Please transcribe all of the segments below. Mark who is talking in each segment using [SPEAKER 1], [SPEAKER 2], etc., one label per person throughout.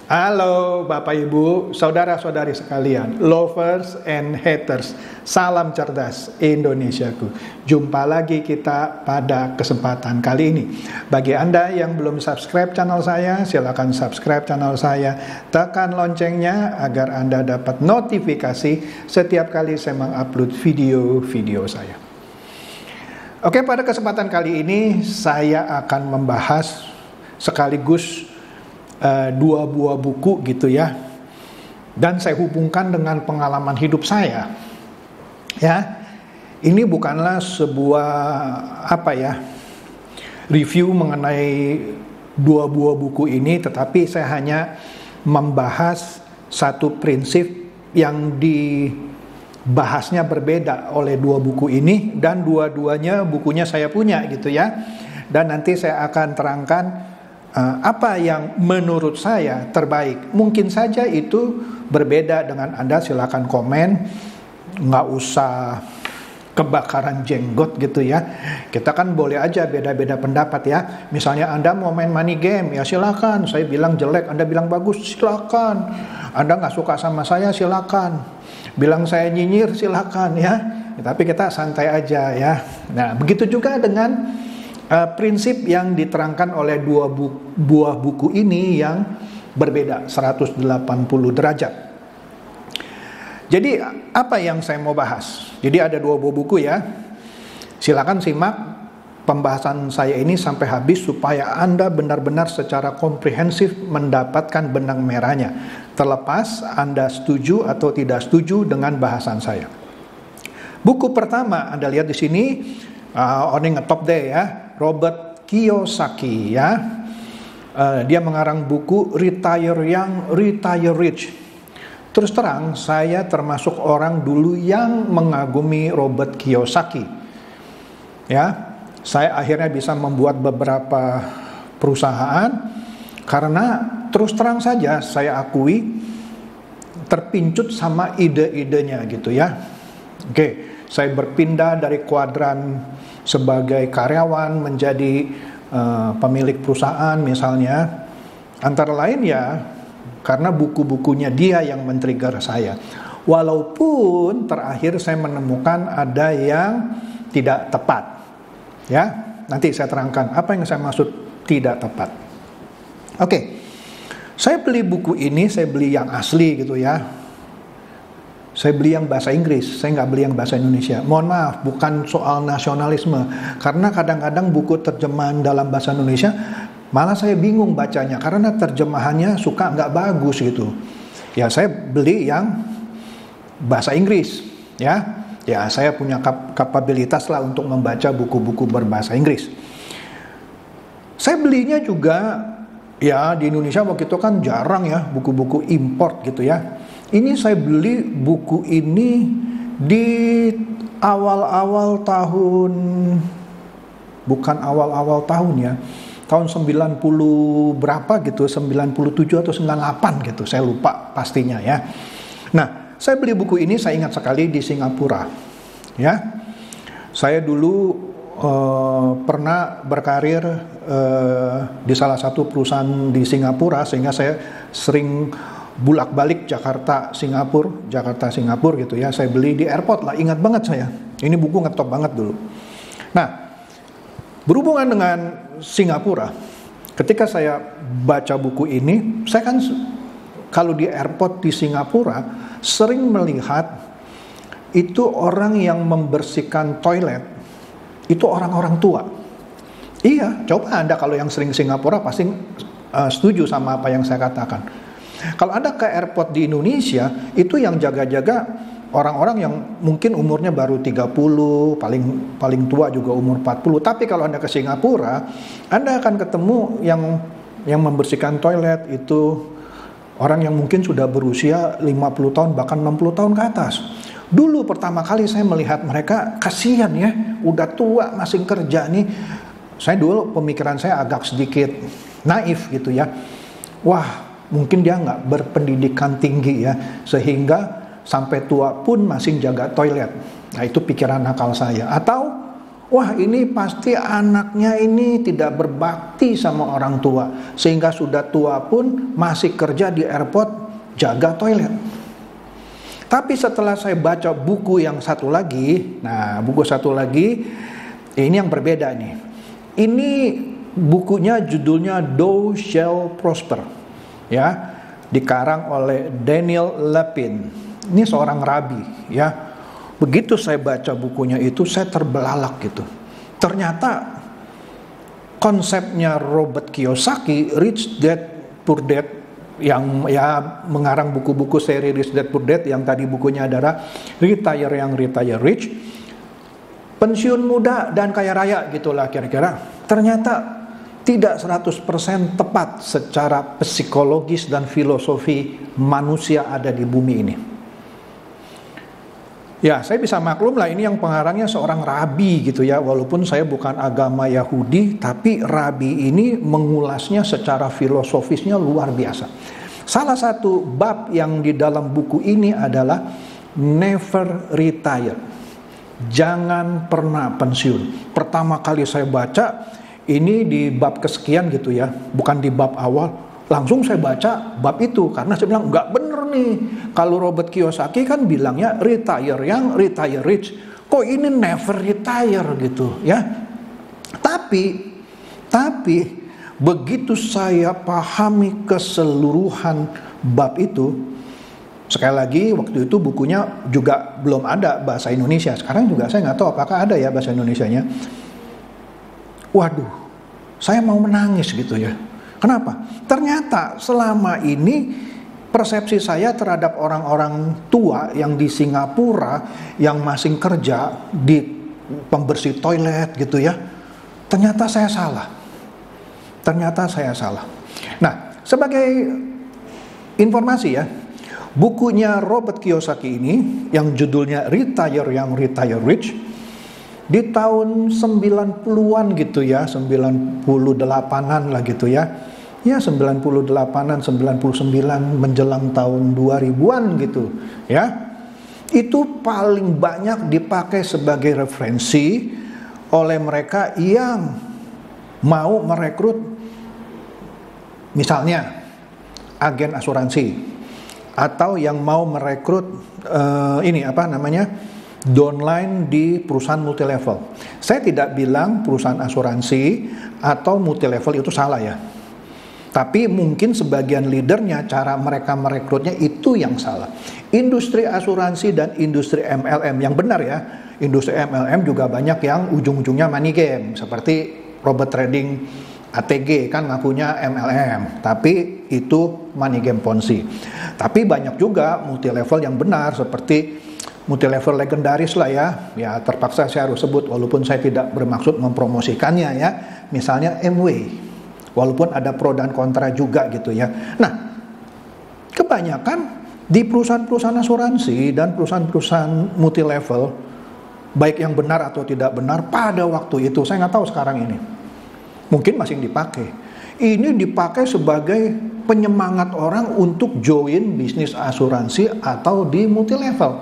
[SPEAKER 1] Halo Bapak Ibu, saudara-saudari sekalian, lovers and haters, salam cerdas Indonesiaku. Jumpa lagi kita pada kesempatan kali ini. Bagi Anda yang belum subscribe channel saya, silakan subscribe channel saya, tekan loncengnya agar Anda dapat notifikasi setiap kali saya mengupload video-video saya. Oke, pada kesempatan kali ini saya akan membahas sekaligus dua buah buku gitu ya, dan saya hubungkan dengan pengalaman hidup saya. Ya, ini bukanlah sebuah review mengenai dua buah buku ini, tetapi saya hanya membahas satu prinsip yang dibahasnya berbeda oleh dua buku ini, dan dua-duanya bukunya saya punya gitu ya. Dan nanti saya akan terangkan apa yang menurut saya terbaik. Mungkin saja itu berbeda dengan Anda, silakan komen. Nggak usah kebakaran jenggot gitu ya. Kita kan boleh aja beda-beda pendapat ya. Misalnya Anda mau main money game, ya silakan. Saya bilang jelek, Anda bilang bagus, silakan. Anda nggak suka sama saya, silakan. Bilang saya nyinyir, silakan ya. Tapi kita santai aja ya. Nah, begitu juga dengan prinsip yang diterangkan oleh dua buah buku ini yang berbeda 180 derajat. Jadi apa yang saya mau bahas? Jadi ada dua buah buku ya. Silakan simak pembahasan saya ini sampai habis supaya Anda benar-benar secara komprehensif mendapatkan benang merahnya, terlepas Anda setuju atau tidak setuju dengan bahasan saya. Buku pertama Anda lihat di sini, orang ngetop deh ya, Robert Kiyosaki ya. Dia mengarang buku Retire Young, Retire Rich. Terus terang, saya termasuk orang dulu yang mengagumi Robert Kiyosaki. Ya, saya akhirnya bisa membuat beberapa perusahaan karena terus terang saja saya akui terpincut sama ide-idenya gitu ya. Oke, saya berpindah dari kuadran sebagai karyawan menjadi pemilik perusahaan misalnya, antara lain ya karena buku-bukunya dia yang men-trigger saya. Walaupun terakhir saya menemukan ada yang tidak tepat ya, nanti saya terangkan apa yang saya maksud tidak tepat. Oke, saya beli buku ini, saya beli yang asli gitu ya. Saya beli yang bahasa Inggris, saya nggak beli yang bahasa Indonesia. Mohon maaf, bukan soal nasionalisme. Karena kadang-kadang buku terjemahan dalam bahasa Indonesia, malah saya bingung bacanya. Karena terjemahannya suka nggak bagus gitu. Ya saya beli yang bahasa Inggris. Ya saya punya kapabilitas lah untuk membaca buku-buku berbahasa Inggris. Saya belinya juga, ya di Indonesia waktu itu kan jarang ya buku-buku import gitu ya. Ini saya beli buku ini di awal-awal tahun, bukan awal-awal tahun ya, tahun 90 berapa gitu, 97 atau 98 gitu, saya lupa pastinya ya. Nah, saya beli buku ini, saya ingat sekali di Singapura ya. Saya dulu pernah berkarir di salah satu perusahaan di Singapura, sehingga saya sering bulak-balik Jakarta Singapura gitu ya. Saya beli di airport lah, ingat banget saya. Ini buku ngetop banget dulu. Nah, berhubungan dengan Singapura, ketika saya baca buku ini, saya kan kalau di airport di Singapura sering melihat itu orang yang membersihkan toilet itu orang-orang tua. Iya, coba Anda kalau yang sering Singapura pasti setuju sama apa yang saya katakan. Kalau Anda ke airport di Indonesia, itu yang jaga-jaga orang-orang yang mungkin umurnya baru 30, paling tua juga umur 40. Tapi kalau Anda ke Singapura, Anda akan ketemu yang membersihkan toilet itu orang yang mungkin sudah berusia 50 tahun bahkan 60 tahun ke atas. Dulu pertama kali saya melihat mereka, kasihan ya, udah tua masih kerja nih. Saya dulu pemikiran saya agak sedikit naif gitu ya. Wah, mungkin dia nggak berpendidikan tinggi ya, sehingga sampai tua pun masih jaga toilet. Nah, itu pikiran nakal saya. Atau wah ini pasti anaknya ini tidak berbakti sama orang tua, sehingga sudah tua pun masih kerja di airport jaga toilet. Tapi setelah saya baca buku yang satu lagi, nah buku satu lagi, ini yang berbeda nih. Ini bukunya judulnya Thou Shall Prosper, ya, dikarang oleh Daniel Lapin. Ini seorang rabi, ya. Begitu saya baca bukunya itu, saya terbelalak gitu. Ternyata konsepnya Robert Kiyosaki, Rich Dad Poor Dad, yang ya mengarang buku-buku seri Rich Dad Poor Dad, yang tadi bukunya adalah Retire Young Retire Rich, pensiun muda dan kaya raya gitulah kira-kira. Ternyata tidak 100% tepat secara psikologis dan filosofi manusia ada di bumi ini. Ya, saya bisa maklum lah, ini yang pengarangnya seorang rabi gitu ya, walaupun saya bukan agama Yahudi, tapi rabi ini mengulasnya secara filosofisnya luar biasa. Salah satu bab yang di dalam buku ini adalah never retire, jangan pernah pensiun. Pertama kali saya baca ini di bab kesekian gitu ya, bukan di bab awal, langsung saya baca bab itu, karena saya bilang nggak bener nih. Kalau Robert Kiyosaki kan bilangnya retire young, retire rich, kok ini never retire gitu ya. Tapi begitu saya pahami keseluruhan bab itu, sekali lagi waktu itu bukunya juga belum ada bahasa Indonesia. Sekarang juga saya nggak tahu apakah ada ya bahasa Indonesianya. Waduh, saya mau menangis gitu ya. Kenapa? Ternyata selama ini persepsi saya terhadap orang-orang tua yang di Singapura yang masih kerja di pembersih toilet gitu ya, ternyata saya salah. Nah, sebagai informasi ya, bukunya Robert Kiyosaki ini yang judulnya Retire Young Retire Rich, di tahun 90-an gitu ya, 98-an lah gitu ya. Ya 98-an, 99 menjelang tahun 2000-an gitu ya. Itu paling banyak dipakai sebagai referensi oleh mereka yang mau merekrut misalnya agen asuransi, atau yang mau merekrut downline di perusahaan multilevel. Saya tidak bilang perusahaan asuransi atau multilevel itu salah ya. Tapi mungkin sebagian leadernya, cara mereka merekrutnya itu yang salah. Industri asuransi dan industri MLM yang benar ya. Industri MLM juga banyak yang ujung-ujungnya money game. Seperti Robert Trading ATG kan ngakunya MLM. Tapi itu money game Ponzi. Tapi banyak juga multilevel yang benar, seperti multilevel legendaris lah ya. Ya terpaksa saya harus sebut walaupun saya tidak bermaksud mempromosikannya ya. Misalnya Amway. Walaupun ada pro dan kontra juga gitu ya. Nah, kebanyakan di perusahaan-perusahaan asuransi dan perusahaan-perusahaan multilevel, baik yang benar atau tidak benar pada waktu itu, saya nggak tahu sekarang ini. Mungkin masih dipakai. Ini dipakai sebagai penyemangat orang untuk join bisnis asuransi atau di multilevel.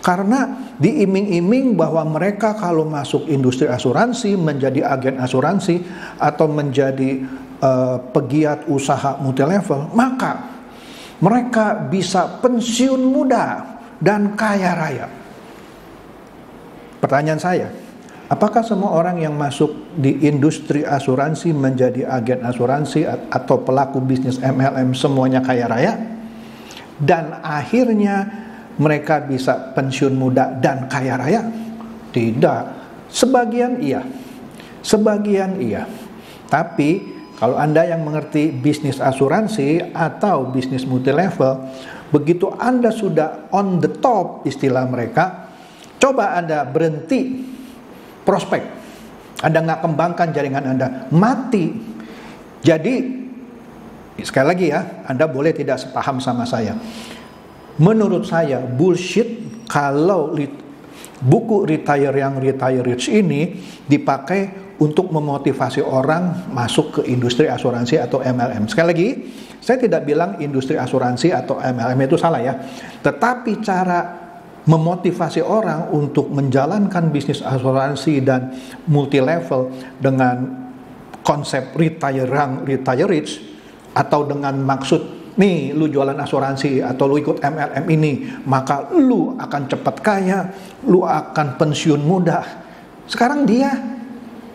[SPEAKER 1] Karena diiming-iming bahwa mereka kalau masuk industri asuransi, menjadi agen asuransi, atau menjadi pegiat usaha multilevel, maka mereka bisa pensiun muda dan kaya raya. Pertanyaan saya, apakah semua orang yang masuk di industri asuransi menjadi agen asuransi atau pelaku bisnis MLM semuanya kaya raya? Dan akhirnya mereka bisa pensiun muda dan kaya raya? Tidak. Sebagian iya. Tapi kalau Anda yang mengerti bisnis asuransi atau bisnis multilevel, begitu Anda sudah on the top istilah mereka, coba Anda berhenti prospek. Anda nggak kembangkan jaringan Anda, mati. Jadi, sekali lagi ya, Anda boleh tidak sepaham sama saya. Menurut saya, bullshit kalau buku Retire Young Retire Rich ini dipakai untuk memotivasi orang masuk ke industri asuransi atau MLM. Sekali lagi, saya tidak bilang industri asuransi atau MLM itu salah ya. Tetapi cara memotivasi orang untuk menjalankan bisnis asuransi dan multi level dengan konsep retire young, retire rich, atau dengan maksud nih lu jualan asuransi atau lu ikut MLM ini maka lu akan cepat kaya, lu akan pensiun muda. Sekarang dia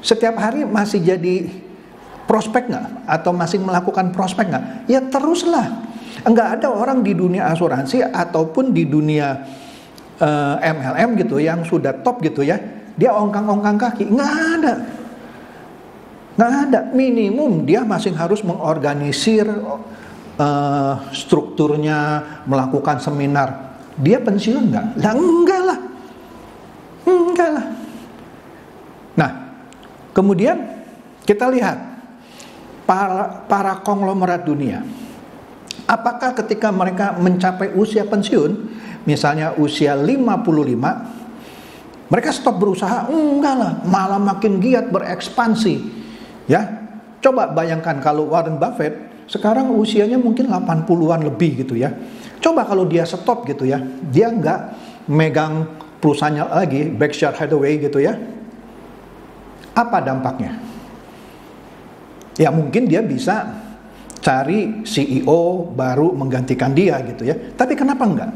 [SPEAKER 1] setiap hari masih jadi prospek nggak? Atau masih melakukan prospek nggak? Ya teruslah. Enggak ada orang di dunia asuransi ataupun di dunia MLM gitu yang sudah top gitu ya, dia ongkang-ongkang kaki. Nggak ada. Nggak ada. Minimum dia masih harus mengorganisir strukturnya, melakukan seminar. Dia pensiun nggak? Lah enggak lah. Enggak lah. Nah, kemudian kita lihat para konglomerat dunia. Apakah ketika mereka mencapai usia pensiun, misalnya usia 55, mereka stop berusaha? Enggak lah, malah makin giat berekspansi. Ya, coba bayangkan kalau Warren Buffett sekarang usianya mungkin 80-an lebih gitu ya. Coba kalau dia stop gitu ya, dia nggak megang perusahaannya lagi, Berkshire Hathaway gitu ya. Apa dampaknya? Ya mungkin dia bisa cari CEO baru menggantikan dia gitu ya. Tapi kenapa enggak?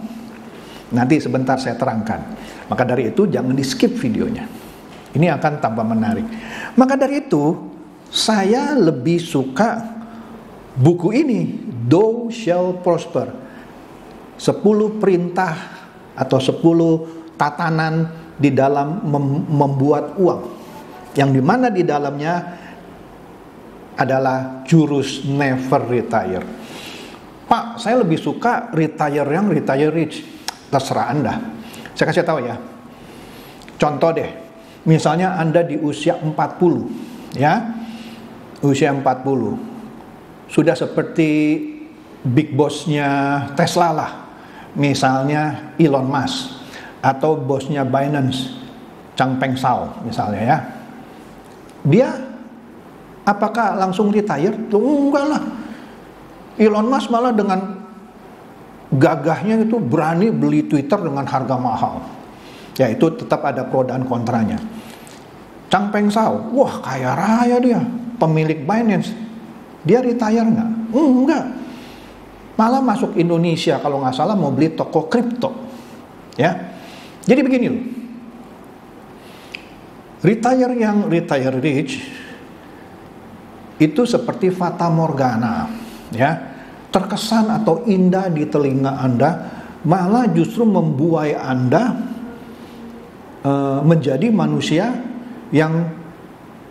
[SPEAKER 1] Nanti sebentar saya terangkan. Maka dari itu jangan di skip videonya. Ini akan tambah menarik. Maka dari itu saya lebih suka buku ini, Thou Shall Prosper. 10 perintah atau 10 tatanan di dalam membuat uang. Yang dimana di dalamnya adalah jurus never retire. Pak, saya lebih suka retire yang retire rich. Terserah Anda. Saya kasih tahu ya. Contoh deh. Misalnya Anda di usia 40, ya. Usia 40. Sudah seperti big bossnya Tesla lah. Misalnya Elon Musk atau bosnya Binance, Changpeng Zhao misalnya ya. Dia apakah langsung retire? Enggak lah. Elon Musk malah dengan gagahnya itu berani beli Twitter dengan harga mahal. Ya itu tetap ada pro dan kontranya. Changpeng Zhao, wah kaya raya dia, pemilik Binance. Dia retire nggak? Enggak. Malah masuk Indonesia kalau nggak salah mau beli toko kripto. Ya. Jadi begini loh. Retire yang retire rich itu seperti fata morgana, ya, terkesan atau indah di telinga Anda, malah justru membuai Anda menjadi manusia yang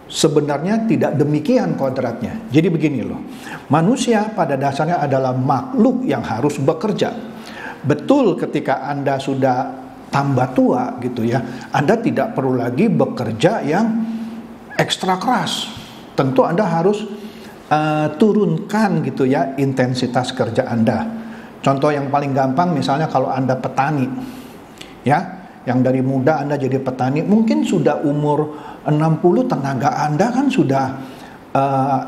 [SPEAKER 1] sebenarnya tidak demikian kodratnya. Jadi begini loh, manusia pada dasarnya adalah makhluk yang harus bekerja. Betul ketika Anda sudah tambah tua gitu ya, Anda tidak perlu lagi bekerja yang ekstra keras. Tentu Anda harus turunkan gitu ya intensitas kerja Anda. Contoh yang paling gampang misalnya kalau Anda petani, ya, yang dari muda Anda jadi petani, mungkin sudah umur 60 tenaga Anda kan sudah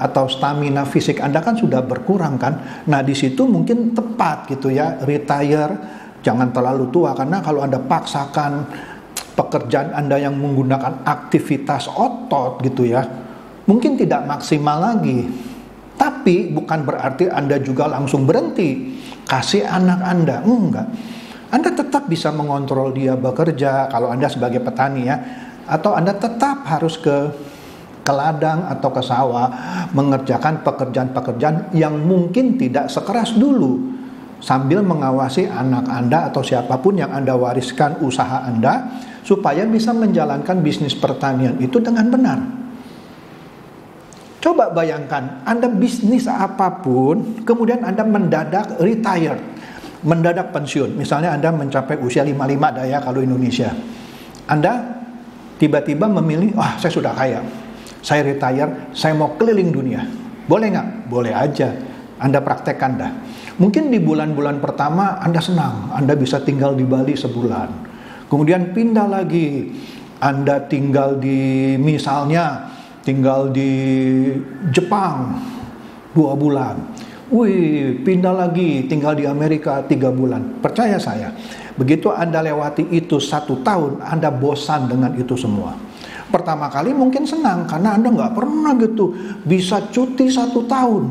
[SPEAKER 1] atau stamina fisik Anda kan sudah berkurang kan. Nah di situ mungkin tepat gitu ya retire, jangan terlalu tua karena kalau Anda paksakan pekerjaan Anda yang menggunakan aktivitas otot gitu ya, mungkin tidak maksimal lagi. Tapi bukan berarti Anda juga langsung berhenti. Kasih anak Anda, enggak. Anda tetap bisa mengontrol dia bekerja kalau Anda sebagai petani ya. Atau Anda tetap harus ke ladang atau ke sawah mengerjakan pekerjaan-pekerjaan yang mungkin tidak sekeras dulu, sambil mengawasi anak Anda atau siapapun yang Anda wariskan usaha Anda supaya bisa menjalankan bisnis pertanian itu dengan benar. Coba bayangkan, Anda bisnis apapun, kemudian Anda mendadak retire, mendadak pensiun. Misalnya Anda mencapai usia 55 dah ya kalau Indonesia. Anda tiba-tiba memilih, saya sudah kaya, saya retire, saya mau keliling dunia. Boleh nggak? Boleh aja. Anda praktekkan dah. Mungkin di bulan-bulan pertama Anda senang, Anda bisa tinggal di Bali sebulan. Kemudian pindah lagi, Anda tinggal di tinggal di Jepang 2 bulan. wih, pindah lagi, tinggal di Amerika 3 bulan. Percaya saya, begitu Anda lewati itu 1 tahun, Anda bosan dengan itu semua. Pertama kali mungkin senang, karena Anda nggak pernah gitu bisa cuti 1 tahun.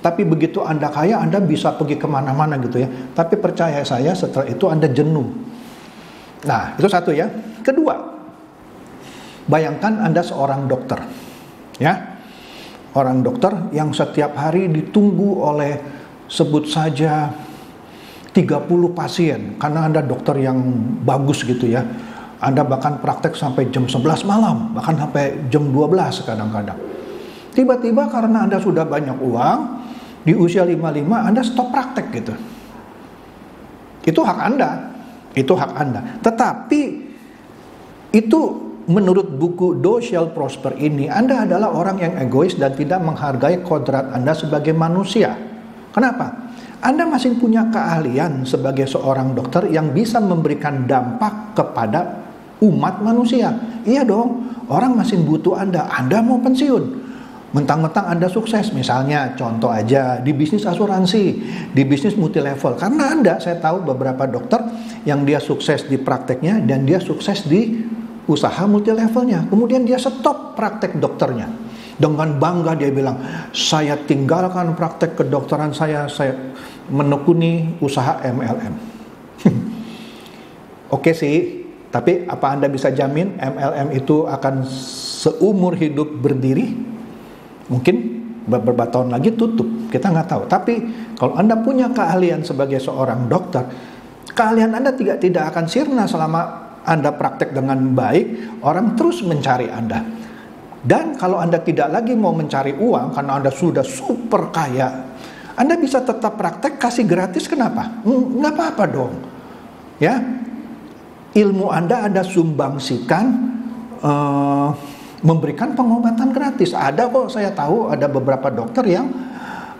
[SPEAKER 1] Tapi begitu Anda kaya, Anda bisa pergi kemana-mana gitu ya. Tapi percaya saya, setelah itu Anda jenuh. Nah, itu satu ya. Kedua, bayangkan Anda seorang dokter, ya. Orang dokter yang setiap hari ditunggu oleh sebut saja 30 pasien, karena Anda dokter yang bagus gitu ya. Anda bahkan praktek sampai jam 11 malam, bahkan sampai jam 12 kadang-kadang. Tiba-tiba karena Anda sudah banyak uang, di usia 55 Anda stop praktek gitu. Itu hak Anda. Itu hak Anda. Tetapi itu menurut buku Do Shall Prosper ini, Anda adalah orang yang egois dan tidak menghargai kodrat Anda sebagai manusia. Kenapa? Anda masih punya keahlian sebagai seorang dokter yang bisa memberikan dampak kepada umat manusia. Iya dong, orang masih butuh Anda. Anda mau pensiun, mentang-mentang Anda sukses, misalnya contoh aja di bisnis asuransi, di bisnis multilevel. Karena saya tahu beberapa dokter yang dia sukses di prakteknya dan dia sukses di usaha multilevelnya. Kemudian dia stop praktek dokternya. Dengan bangga dia bilang, saya tinggalkan praktek kedokteran saya menekuni usaha MLM. Oke sih, tapi apa Anda bisa jamin MLM itu akan seumur hidup berdiri? Mungkin beberapa tahun lagi tutup, kita nggak tahu. Tapi kalau Anda punya keahlian sebagai seorang dokter, keahlian Anda tidak akan sirna selama Anda praktek dengan baik. Orang terus mencari Anda. Dan kalau Anda tidak lagi mau mencari uang karena Anda sudah super kaya, Anda bisa tetap praktek kasih gratis. Kenapa? Nggak apa-apa dong. Ya, ilmu Anda sumbangsikan, memberikan pengobatan gratis. Ada kok, saya tahu ada beberapa dokter yang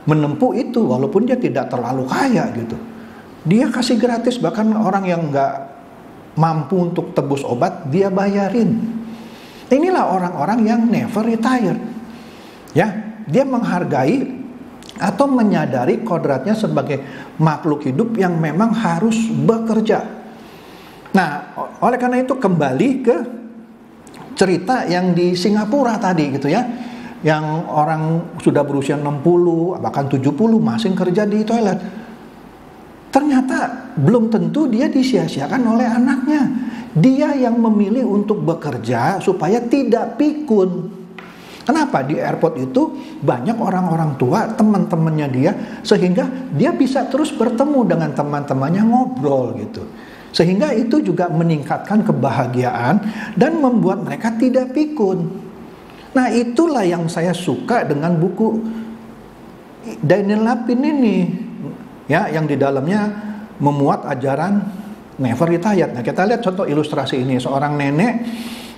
[SPEAKER 1] menempuh itu walaupun dia tidak terlalu kaya gitu. Dia kasih gratis, bahkan orang yang nggak mampu untuk tebus obat dia bayarin. Inilah orang-orang yang never retire. Ya, dia menghargai atau menyadari kodratnya sebagai makhluk hidup yang memang harus bekerja. Nah, oleh karena itu kembali ke cerita yang di Singapura tadi gitu ya, yang orang sudah berusia 60 bahkan 70 masih kerja di toilet. Ternyata belum tentu dia disia-siakan oleh anaknya. Dia yang memilih untuk bekerja supaya tidak pikun. Kenapa? Di airport itu banyak orang-orang tua, teman-temannya dia, sehingga dia bisa terus bertemu dengan teman-temannya, ngobrol gitu. Sehingga itu juga meningkatkan kebahagiaan dan membuat mereka tidak pikun. Nah, itulah yang saya suka dengan buku Daniel Lapin ini, ya, yang di dalamnya memuat ajaran never retired. Nah, kita lihat contoh ilustrasi ini, seorang nenek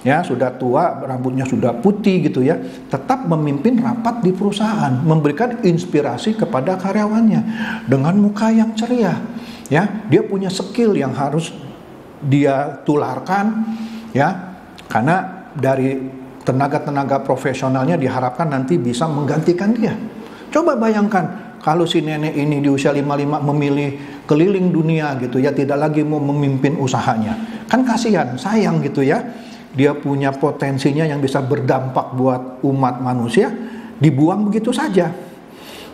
[SPEAKER 1] ya sudah tua, rambutnya sudah putih gitu ya, tetap memimpin rapat di perusahaan, memberikan inspirasi kepada karyawannya dengan muka yang ceria. Ya, dia punya skill yang harus dia tularkan, ya, karena dari tenaga-tenaga profesionalnya diharapkan nanti bisa menggantikan dia. Coba bayangkan kalau si nenek ini di usia 55 memilih keliling dunia gitu ya, tidak lagi mau memimpin usahanya. Kan kasihan, sayang gitu ya. Dia punya potensinya yang bisa berdampak buat umat manusia, dibuang begitu saja.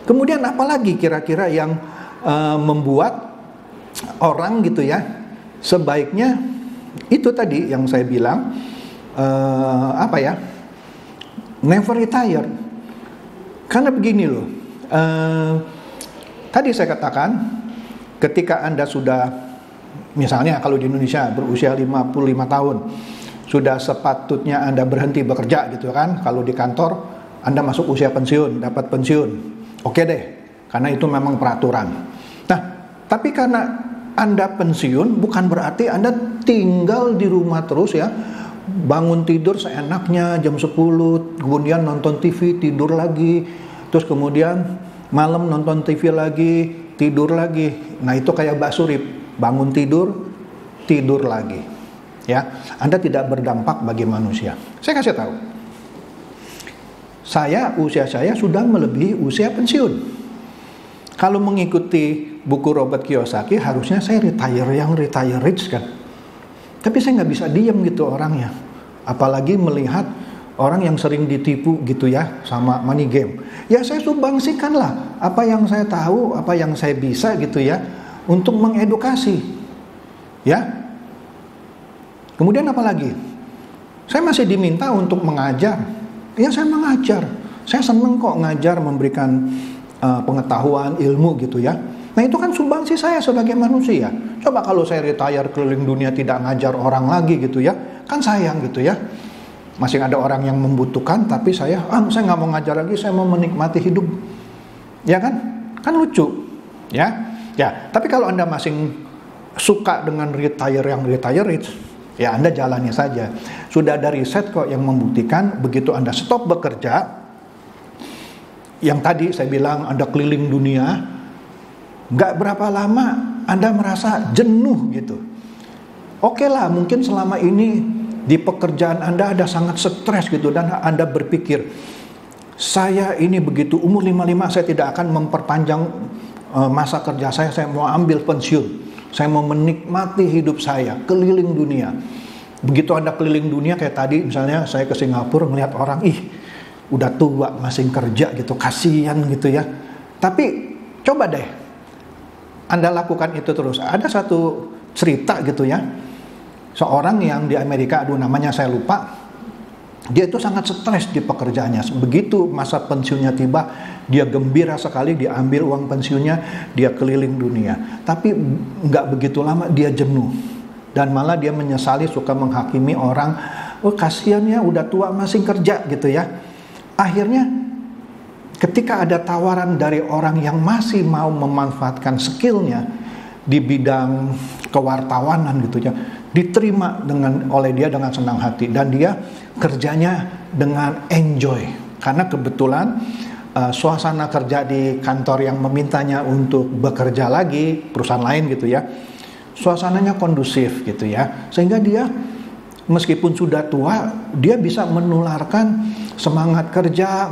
[SPEAKER 1] Kemudian apalagi kira-kira yang membuat orang gitu ya, sebaiknya itu tadi yang saya bilang, never retire. Karena begini loh, tadi saya katakan ketika Anda sudah, misalnya kalau di Indonesia berusia 55 tahun, sudah sepatutnya Anda berhenti bekerja gitu kan. Kalau di kantor Anda masuk usia pensiun, dapat pensiun, oke deh, karena itu memang peraturan. Nah, tapi karena Anda pensiun bukan berarti Anda tinggal di rumah terus ya, bangun tidur seenaknya jam 10, kemudian nonton TV, tidur lagi, terus kemudian malam nonton TV lagi, tidur lagi. Nah, itu kayak Mbak Surip, bangun tidur, tidur lagi. Ya, Anda tidak berdampak bagi manusia. Saya kasih tahu, usia saya sudah melebihi usia pensiun. Kalau mengikuti buku Robert Kiyosaki, harusnya saya retire rich kan. Tapi saya nggak bisa diam gitu orangnya. Apalagi melihat orang yang sering ditipu gitu ya sama money game. Ya saya sumbangsikan lah apa yang saya tahu, apa yang saya bisa gitu ya, untuk mengedukasi. Ya. Kemudian apa lagi? Saya masih diminta untuk mengajar. Ya saya mengajar. Saya senang kok ngajar, memberikan pengetahuan, ilmu gitu ya. Nah itu kan sumbangsi saya sebagai manusia. Coba kalau saya retire keliling dunia tidak ngajar orang lagi gitu ya, kan sayang gitu ya. Masih ada orang yang membutuhkan, tapi saya nggak mau ngajar lagi, saya mau menikmati hidup, ya kan? Kan lucu, ya. Tapi kalau Anda masih suka dengan retire rich, ya Anda jalani saja. Sudah ada riset kok yang membuktikan begitu Anda stop bekerja, yang tadi saya bilang Anda keliling dunia, nggak berapa lama Anda merasa jenuh gitu. Oke lah, mungkin selama ini di pekerjaan Anda sangat stres gitu, dan Anda berpikir, saya ini begitu umur 55 saya tidak akan memperpanjang masa kerja saya mau ambil pensiun, saya mau menikmati hidup saya, keliling dunia. Begitu Anda keliling dunia kayak tadi misalnya saya ke Singapura melihat orang, udah tua masih kerja gitu, kasihan gitu ya. Tapi coba deh Anda lakukan itu terus. Ada satu cerita gitu ya, seorang yang di Amerika, namanya saya lupa, dia itu sangat stres di pekerjaannya. Begitu masa pensiunnya tiba, dia gembira sekali, dia ambil uang pensiunnya, dia keliling dunia. Tapi nggak begitu lama dia jenuh, dan malah dia menyesali, suka menghakimi orang, kasihan ya udah tua masih kerja gitu ya. Akhirnya ketika ada tawaran dari orang yang masih mau memanfaatkan skillnya di bidang kewartawanan gitu ya, diterima oleh dia dengan senang hati, dan dia kerjanya dengan enjoy karena kebetulan suasana kerja di kantor yang memintanya untuk bekerja lagi, perusahaan lain gitu ya, suasananya kondusif gitu ya, sehingga dia meskipun sudah tua dia bisa menularkan semangat kerja,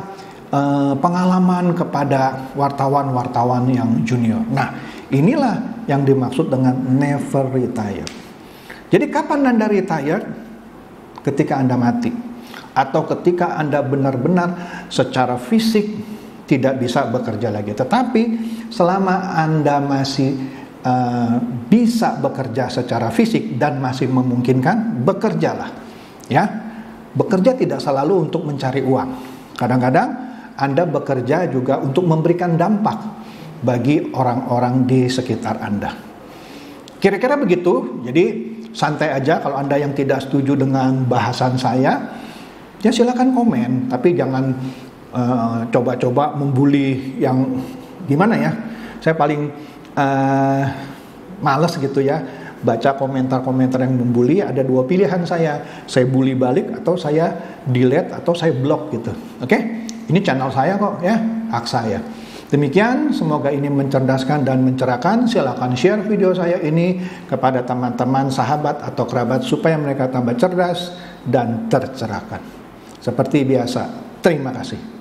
[SPEAKER 1] pengalaman kepada wartawan-wartawan yang junior. Nah inilah yang dimaksud dengan never retire. Jadi kapan Anda retire? Ketika Anda mati, atau ketika Anda benar-benar secara fisik tidak bisa bekerja lagi. Tetapi selama Anda masih bisa bekerja secara fisik dan masih memungkinkan, bekerjalah. Ya, bekerja tidak selalu untuk mencari uang. Kadang-kadang Anda bekerja juga untuk memberikan dampak bagi orang-orang di sekitar Anda. Kira-kira begitu. Jadi santai aja. Kalau Anda yang tidak setuju dengan bahasan saya, ya silakan komen, tapi jangan coba-coba membuli yang gimana ya. Saya paling males gitu ya baca komentar-komentar yang membuli. Ada dua pilihan saya bully balik, atau saya delete, atau saya block gitu. Oke? Ini channel saya kok ya, hak saya. Demikian, semoga ini mencerdaskan dan mencerahkan. Silakan share video saya ini kepada teman-teman, sahabat, atau kerabat supaya mereka tambah cerdas dan tercerahkan. Seperti biasa, terima kasih.